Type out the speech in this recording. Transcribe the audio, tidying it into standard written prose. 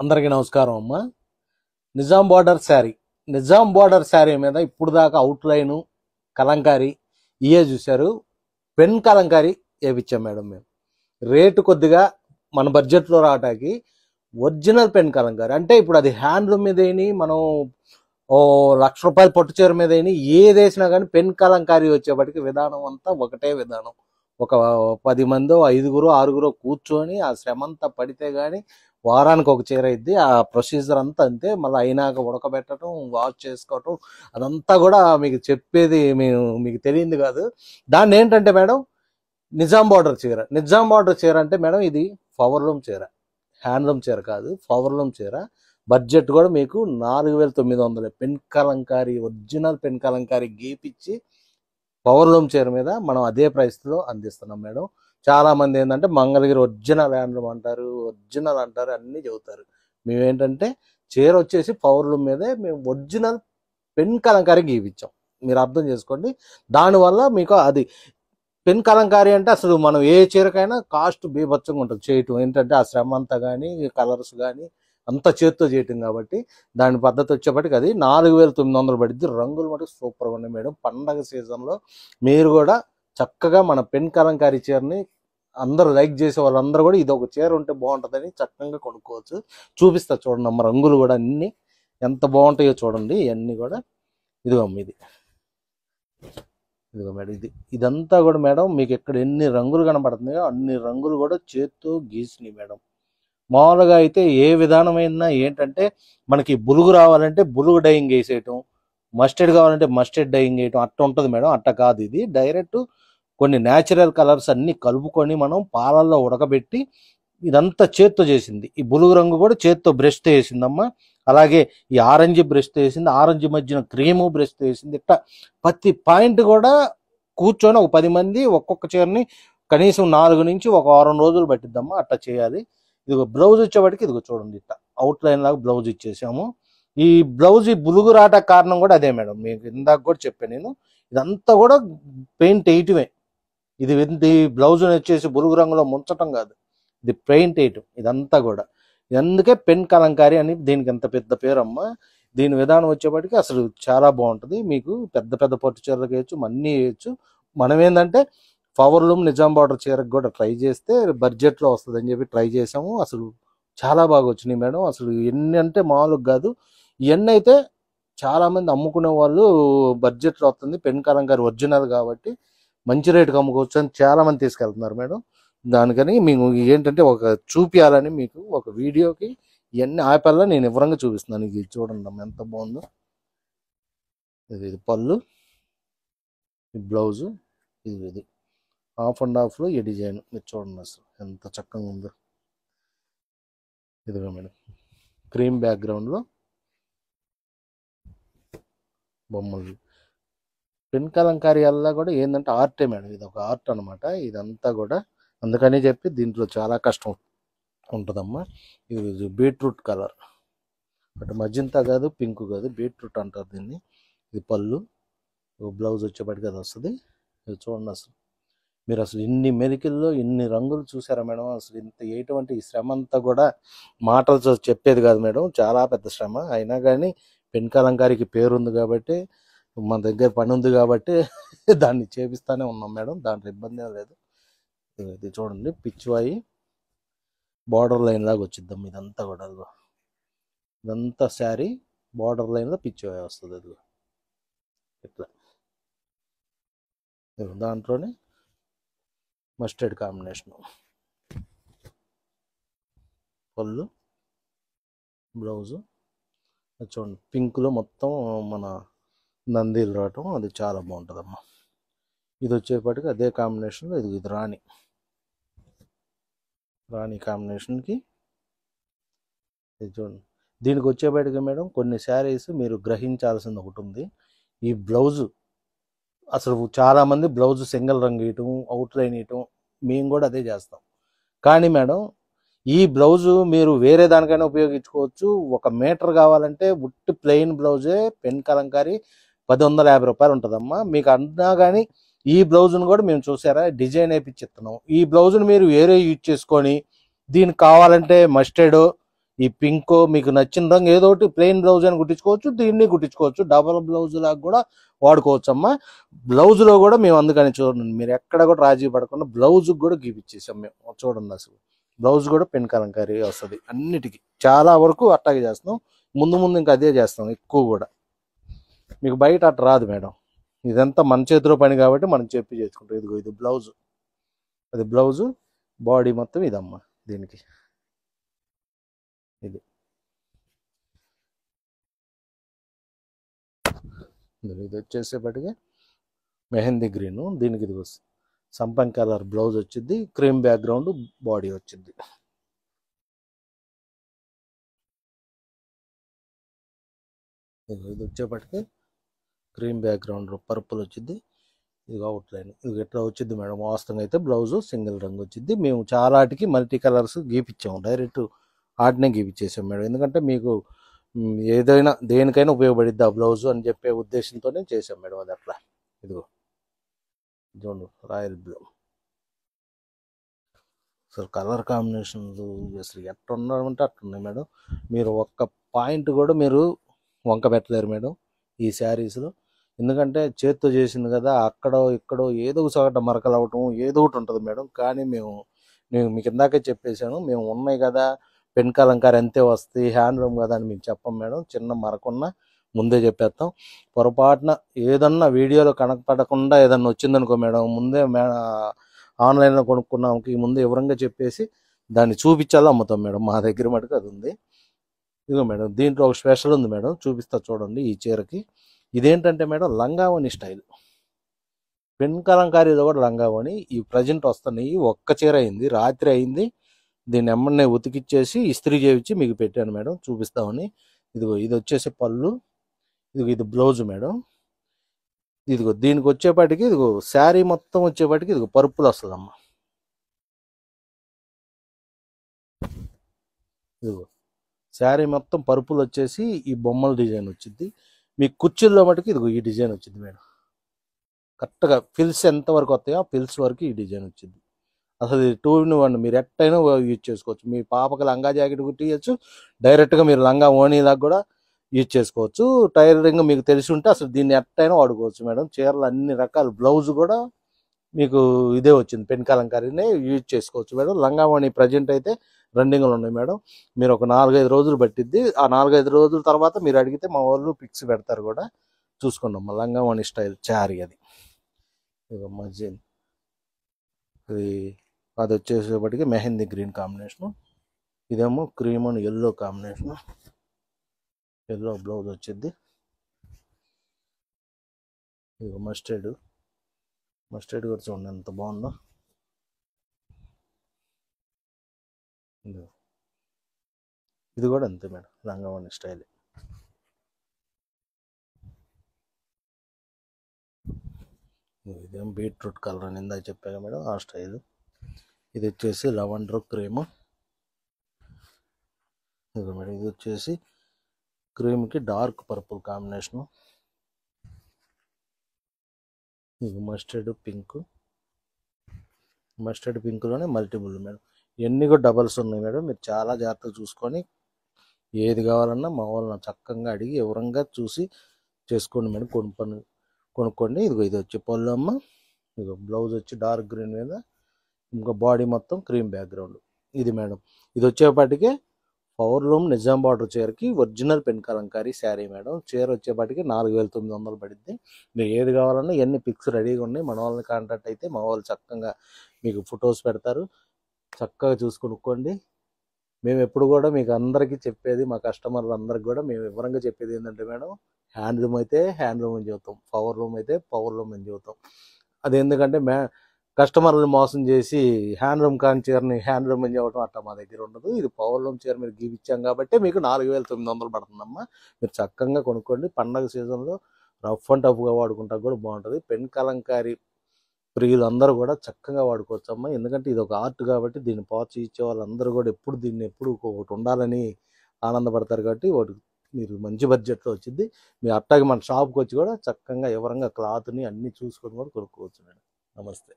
అందరికీ నమస్కారం అమ్మా. నిజాం బార్డర్ శారీ మీద ఇప్పుడు దాకా అవుట్ లైన్ కలంకారీ ఇయే చూశారు. పెన్ కలంకారీ వేయించాం మేడం. మేము రేటు కొద్దిగా మన బడ్జెట్లో రావటానికి ఒరిజినల్ పెన్ కలంకారీ అంటే ఇప్పుడు అది హ్యాండ్లూమ్ మీద మనం ₹1,00,000 పట్టు చీర మీద ఏది వేసినా కానీ పెన్ కలంకారీ వచ్చేప్పటికి విధానం అంతా ఒకటే విధానం. ఒక 10 మందో 5గురో 6గురో కూర్చొని ఆ శ్రమ అంతా పడితే కానీ వారానికి ఒక చీర ఇద్ది. ఆ ప్రొసీజర్ అంతా అంతే. మళ్ళీ అయినాక ఉడకబెట్టడం, వాష్ చేసుకోవటం, అదంతా కూడా మీకు చెప్పేది మీకు తెలియంది కాదు. దాన్ని ఏంటంటే మేడం నిజాం బార్డర్ చీర అంటే మేడం ఇది పవర్లూమ్ చీర, హ్యాండ్లూమ్ చీర కాదు, పవర్లూమ్ చీర. బడ్జెట్ కూడా మీకు 4,900 pen Kalamkari, original pen Kalamkari గీపిచ్చి పవర్లూమ్ చీర మీద మనం అదే ప్రైస్లో అందిస్తున్నాం మేడం. చాలా మంది ఏంటంటే మంగళగిరి ఒరిజినల్ హ్యాండ్లూమ్ అంటారు, ఒరిజినల్ అంటారు, అన్నీ చెబుతారు. మేమేంటంటే చీర వచ్చేసి పవర్లూమ్ మీదే మేము ఒరిజినల్ పెన్ కలంకారీ గీపించాం. మీరు అర్థం చేసుకోండి. దానివల్ల మీకు అది పెన్ కలంకారీ అంటే అసలు మనం ఏ చీరకైనా కాస్ట్ బీభత్సంగా ఉంటుంది చేయటం. ఏంటంటే ఆ శ్రమ అంతా కానీ కలర్స్ కానీ అంతా చేత్తో చేయటం కాబట్టి దాని పద్ధతి వచ్చేప్పటికి అది 4,900 పడిద్ది. రంగులు మటుకు సూపర్గా ఉన్నాయి మేడం. పండగ సీజన్లో మీరు కూడా చక్కగా మన పెన్ కలంకారీ చీరని అందరూ లైక్ చేసే వాళ్ళందరూ కూడా ఇది ఒక చీర ఉంటే బాగుంటుందని చక్కగా కొనుక్కోవచ్చు. చూపిస్తా చూడండి అమ్మ, రంగులు కూడా అన్నీ ఎంత బాగుంటాయో చూడండి. ఇవన్నీ కూడా ఇదిగో మేడం, ఇదంతా కూడా మేడం మీకు ఇక్కడ ఎన్ని రంగులు కనబడుతున్నాయో అన్ని రంగులు కూడా చేత్తో గీసినాయి మేడం. మామూలుగా అయితే ఏ విధానమైన ఏంటంటే మనకి బులుగు రావాలంటే బులుగు డైయింగ్ వేసేయటం, మస్టర్డ్ కావాలంటే మస్టర్డ్ డైయింగ్ వేయటం అట్ట ఉంటుంది మేడం. అట్ట కాదు, ఇది డైరెక్ట్ కొన్ని న్యాచురల్ కలర్స్ అన్ని కలుపుకొని మనం పాలల్లో ఉడకబెట్టి ఇదంతా చేత్తో చేసింది. ఈ బులుగు రంగు కూడా చేత్తో బ్రష్తో వేసిందమ్మా. అలాగే ఈ ఆరెంజ్ బ్రష్తో వేసింది, ఆరెంజ్ మధ్యన క్రీము బ్రష్తో వేసింది. ఇట్లా ప్రతి పాయింట్ కూడా కూర్చొని ఒక 10 మంది ఒక్కొక్క చీరని కనీసం 4 నుంచి ఒక వారం రోజులు పట్టిద్దమ్మా. అట్లా చేయాలి. ఇదిగో బ్లౌజ్ వచ్చేవాడికి ఇదిగో చూడండి, ఇట్లా అవుట్ లైన్ లాగా బ్లౌజ్ ఇచ్చేసాము. ఈ బ్లౌజ్ ఈ బులుగు రాట కారణం కూడా అదే మేడం. మీకు ఇందాక కూడా చెప్పాను నేను, ఇదంతా కూడా పెయింట్ వేయటమే. ఇది బ్లౌజ్ వచ్చేసి బులుగు రంగులో ముంచటం కాదు, ఇది పెయింట్ వేయటం ఇదంతా కూడా. అందుకే పెన్ కలంకారీ అని దీనికి ఎంత పెద్ద పేరమ్మా. దీని విధానం వచ్చేప్పటికి అసలు చాలా బాగుంటుంది. మీకు పెద్ద పెద్ద పట్టు చీరలకు వేయచ్చు, అన్నీ వేయచ్చు. మనం ఏంటంటే పవర్లూమ్ నిజాం బార్డర్ చీరకు కూడా ట్రై చేస్తే బడ్జెట్లో వస్తుంది అని చెప్పి ట్రై చేసాము. అసలు చాలా బాగా వచ్చినాయి మేడం. అసలు ఎన్ని అంటే మామూలుగా కాదు. ఇవన్నీ అయితే చాలామంది అమ్ముకునే వాళ్ళు బడ్జెట్లో వస్తుంది, పెన్ కలంకారీ ఒరిజినల్ కాబట్టి మంచి రేటుకి అమ్ముకోవచ్చు అని చాలామంది తీసుకెళ్తున్నారు మేడం. దానికని మేము ఏంటంటే ఒక చూపించాలని మీకు ఒక వీడియోకి ఇవన్నీ ఆపల్లా నేను వివరంగా చూపిస్తున్నాను. ఇది చూడండి అమ్మ ఎంత బాగుందో. ఇది పళ్ళు, బ్లౌజు, ఇది హాఫ్ అండ్ హాఫ్లో ఈ డిజైన్ మీరు చూడండి అసలు ఎంత చక్కగా ఉందో. ఇదిగో మేడం క్రీమ్ బ్యాక్గ్రౌండ్లో బొమ్మలు. పెన్ కలంకారీ అల్లా కూడా ఏంటంటే ఆర్టే మేడం, ఇది ఒక ఆర్ట్ అనమాట ఇదంతా కూడా. అందుకని చెప్పి దీంట్లో చాలా కష్టం ఉంటుందమ్మా. ఇది బీట్రూట్ కలర్, అటు మజంతా కాదు, పింక్ కాదు, బీట్రూట్ అంటారు దీన్ని. ఇది పళ్ళు, బ్లౌజ్ వచ్చేప్పటికి అది వస్తుంది. ఇది చూడండి అసలు మీరు అసలు ఇన్ని మెలికల్లో ఇన్ని రంగులు చూసారా మేడం. అసలు ఇంత ఎటువంటి ఈ శ్రమ అంతా కూడా మాటలు చెప్పేది కాదు మేడం. చాలా పెద్ద శ్రమ. అయినా కానీ పెన్ కలంకారీకి పేరుంది కాబట్టి, మన దగ్గర పని ఉంది కాబట్టి దాన్ని చేపిస్తానే ఉన్నాం మేడం. దాంట్లో ఇబ్బంది ఏం లేదు. ఇది చూడండి పిచ్చివాయి బార్డర్ లైన్ లాగా వచ్చిద్దాం. ఇదంతా కూడా అదిగో ఇదంతా శారీ బార్డర్ లైన్లో పిచ్చివాయి వస్తుంది. అదిగో ఇట్లా దాంట్లోనే మస్టర్డ్ కాంబినేషను, పళ్ళు, బ్లౌజు చూడండి పింక్లో మొత్తం మన నందీలు రావటం అది చాలా బాగుంటుందమ్మా. ఇది వచ్చేప్పటికి అదే కాంబినేషన్లో ఇది రాణి కాంబినేషన్కి ఇది చూడండి. దీనికి వచ్చేప్పటికి మేడం కొన్ని శారీస్ మీరు గ్రహించాల్సింది ఒకటి ఉంది. ఈ బ్లౌజు అసలు చాలామంది బ్లౌజు సింగిల్ రంగు వేయటం, అవుట్ లైన్ వేయటం, మేము కూడా అదే చేస్తాం. కానీ మేడం ఈ బ్లౌజు మీరు వేరే దానికైనా ఉపయోగించుకోవచ్చు. 1 మీటర్ కావాలంటే ఉట్టి ప్లెయిన్ బ్లౌజే పెన్ కలంకారీ ₹1,150 ఉంటుందమ్మా. మీకు అన్నా కానీ ఈ బ్లౌజ్ను కూడా మేము చూసారా డిజైన్ వేయించిస్తున్నాం. ఈ బ్లౌజ్ను మీరు వేరే యూజ్ చేసుకొని దీనికి కావాలంటే మస్టర్డ్ ఈ పింక్ మీకు నచ్చిన రంగు ఏదో ఒకటి ప్లెయిన్ బ్లౌజ్ అని కుట్టించుకోవచ్చు, దీన్ని కుట్టించుకోవచ్చు, డబల్ బ్లౌజ్ లాగా కూడా వాడుకోవచ్చు అమ్మా. బ్లౌజ్ లో కూడా మేము అందుకని చూడండి, మీరు ఎక్కడ కూడా రాజీ పడకుండా బ్లౌజ్ కూడా గీపిచ్చేసాం మేము. చూడండి అసలు బ్లౌజ్ కూడా పెన్ కలంకారీ వస్తుంది అన్నిటికీ. చాలా వరకు అట్టాగే చేస్తాం, ముందు ముందు ఇంకా అదే చేస్తాం ఎక్కువ కూడా. మీకు బయట అట్ట రాదు మేడం, ఇదంతా మన చేతిలో పని కాబట్టి మనం చెప్పి చేసుకుంటాం. ఇదిగో ఇది బ్లౌజ్, అది బ్లౌజు, బాడీ మొత్తం ఇదమ్మా దీనికి. ఇది ఇది వచ్చేసేపటికి మెహందీ గ్రీన్, దీనికి ఇది సంపంగ్ కలర్ బ్లౌజ్ వచ్చింది, క్రీమ్ బ్యాక్గ్రౌండ్ బాడీ వచ్చింది. ఇది వచ్చేపటికి క్రీమ్ బ్యాక్గ్రౌండ్ పర్పుల్ వచ్చింది, ఇది అవుట్ లైన్. ఇది ఎట్లా వచ్చింది మేడం, వాస్తవంగా అయితే బ్లౌజ్ సింగిల్ రంగు వచ్చింది. మేము చాలాటికి మల్టీ కలర్స్ గీపిచ్చాము, డైరెక్ట్ ఆటనే గీపిచ్చేసాం మేడం. ఎందుకంటే మీకు ఏదైనా దేనికైనా ఉపయోగపడిద్ది ఆ బ్లౌజ్ అని చెప్పే ఉద్దేశంతోనే చేసాం మేడం. అది అట్లా ఇదిగో చూడండి రాయల్ బ్లూ. అసలు కలర్ కాంబినేషన్స్ అసలు ఎట్లా ఉన్నామంటే అట్లున్నాయి మేడం. మీరు ఒక్క పాయింట్ కూడా మీరు వంక పెట్టలేరు మేడం ఈ శారీస్లో. ఎందుకంటే చేత్తో చేసింది కదా, అక్కడో ఇక్కడో ఏదో ఒక చోట మరకలు అవటం ఏదో ఒకటి ఉంటుంది మేడం. కానీ నేను మీకు ఇందాకే చెప్పేశాను, మేము ఉన్నాయి కదా పెన్ కలంకారీ అంతే వస్తాయి, హ్యాండ్లూమ్ కదా అని మీకు చెప్పం మేడం. చిన్న మరకున్నా ముందే చెప్పేస్తాం. పొరపాటున ఏదన్నా వీడియోలో కనపడకుండా ఏదన్నా వచ్చిందనుకో మేడం, ముందే ఆన్లైన్లో కొనుక్కున్నాంకి ముందే వివరంగా చెప్పేసి దాన్ని చూపించాలో అమ్ముతాం మేడం. మా దగ్గర మటుకు అది ఉంది. ఇదిగో మేడం దీంట్లో ఒక స్పెషల్ ఉంది మేడం, చూపిస్తా చూడండి. ఈ చీరకి ఇదేంటంటే మేడం లంగావణి స్టైల్, పెన్ కలంకారీలో కూడా లంగావణి. ఈ ప్రజెంట్ వస్తున్నాయి, ఒక్క చీర అయింది, రాత్రి అయింది. దీన్ని ఎమ్మన్నే ఉతికిచ్చేసి ఇస్త్రీ చేయించి మీకు పెట్టాను మేడం, చూపిస్తామని. ఇదిగో ఇది వచ్చేసి పళ్ళు, ఇదిగో ఇది బ్లౌజ్ మేడం. ఇదిగో దీనికి వచ్చేపాటికి ఇదిగో శారీ మొత్తం వచ్చేపాటికి ఇదిగో పర్పుల్ వస్తుందమ్మా. ఇదిగో శారీ మొత్తం పర్పుల్ వచ్చేసి ఈ బొమ్మల డిజైన్ వచ్చింది. మీ కుర్చీల్లో మటుకు ఇదిగో ఈ డిజైన్ వచ్చింది మేడం. కరెక్ట్గా ఫిల్స్ ఎంత వరకు వస్తాయో ఆ ఫిల్స్ వరకు ఈ డిజైన్ వచ్చింది. అసలు 2-in-1 మీరు ఎట్టయినా యూజ్ చేసుకోవచ్చు. మీ పాపకి లంగా జాకెట్ కుట్టియచ్చు, డైరెక్ట్గా మీరు లంగా ఓణీలాగా కూడా యూజ్ చేసుకోవచ్చు. టైలరింగ్ మీకు తెలిసి ఉంటే అసలు దీన్ని ఎట్టయినా వాడుకోవచ్చు మేడం. చీరలు అన్ని రకాల బ్లౌజ్ కూడా మీకు ఇదే వచ్చింది, పెన్ కలంకారీనే యూజ్ చేసుకోవచ్చు మేడం. లంగా ఓణి ప్రజెంట్ అయితే రన్నింగ్లో ఉన్నాయి మేడం. మీరు ఒక 4-5 రోజులు పట్టిద్ది. ఆ 4-5 రోజుల తర్వాత మీరు అడిగితే మా వాళ్ళు పిక్స్ పెడతారు కూడా, చూసుకోండి అమ్మ. లంగా ఓణి స్టైల్ చారీ అది. ఇక మధ్య అది వచ్చేసేపటికి మెహందీ గ్రీన్ కాంబినేషను, ఇదేమో cream and yellow combination, yellow blouse వచ్చింది. ఇక మస్టర్డ్ కూడా చూడండి ఎంత బాగుందో. ఇది కూడా అంతే మేడం, లంగావణి స్టైల్. ఇదేం బీట్రూట్ కలర్ అని ఇందాక చెప్పాను మేడం, ఆ స్టైల్. ఇది వచ్చేసి లవెండర్ క్రీమ్. ఇది మేడం ఇది వచ్చేసి క్రీమ్కి డార్క్ పర్పుల్ కాంబినేషను. ఇది మస్టర్డ్ పింక్లోనే మల్టిపుల్ మేడం. ఇవన్నీ కూడా డబల్స్ ఉన్నాయి మేడం. మీరు చాలా జాగ్రత్తగా చూసుకొని ఏది కావాలన్నా మా వాళ్ళని చక్కగా అడిగి వివరంగా చూసి చేసుకోండి మేడం. కొనుక్కోండి. ఇదిగో ఇది వచ్చి పళ్ళు అమ్మ. ఇదిగో బ్లౌజ్ వచ్చి డార్క్ గ్రీన్ మీద, ఇంకా బాడీ మొత్తం క్రీమ్ బ్యాక్గ్రౌండ్. ఇది మేడం ఇది వచ్చేపాటికి పవర్లూమ్ నిజాం బార్డర్ చీరకి original pen Kalamkari sari madam. చీర వచ్చేపాటికి 4900 పడిద్ది. మీరు ఏది కావాలన్నా ఎన్ని పిక్స్ రెడీగా ఉన్నాయి. మన వాళ్ళని కాంటాక్ట్ అయితే మా వాళ్ళు చక్కగా మీకు ఫొటోస్ పెడతారు, చక్కగా చూసుకొనుక్కోండి. మేము ఎప్పుడు కూడా మీకు అందరికీ చెప్పేది, మా కస్టమర్లు అందరికి కూడా మేము వివరంగా చెప్పేది ఏంటంటే మేడం, హ్యాండ్లూమ్ అయితే హ్యాండ్లూమ్ అని చెబుతాం, పవర్లూమ్ అయితే పవర్లూమ్ అని చెబుతాం. అది ఎందుకంటే కస్టమర్లను మోసం చేసి హ్యాండ్లూమ్ కాని చీరని హ్యాండ్లూమ్ అని చెప్పడం అట్లా మా దగ్గర ఉండదు. ఇది పవర్లూమ్ చీర మీరు గీపిచ్చాం కాబట్టి మీకు 4900 పడుతుందమ్మా. మీరు చక్కగా కొనుక్కోండి. పండగ సీజన్లో రఫ్ అండ్ టఫ్గా వాడుకుంటా కూడా బాగుంటుంది. పెన్ కలంకారీ ప్రియులు అందరూ కూడా చక్కగా వాడుకోవచ్చు అమ్మా. ఎందుకంటే ఇది ఒక ఆర్ట్ కాబట్టి దీన్ని పాచి ఇచ్చే వాళ్ళందరూ కూడా ఎప్పుడు ఒకటి ఉండాలని ఆనందపడతారు. కాబట్టి ఒకటి మీరు మంచి బడ్జెట్లో వచ్చింది. మీ అట్టాగి మన షాప్కి వచ్చి కూడా చక్కగా వివరంగా క్లాత్ని అన్నీ చూసుకొని కూడా కొనుక్కోవచ్చు మేడం. నమస్తే.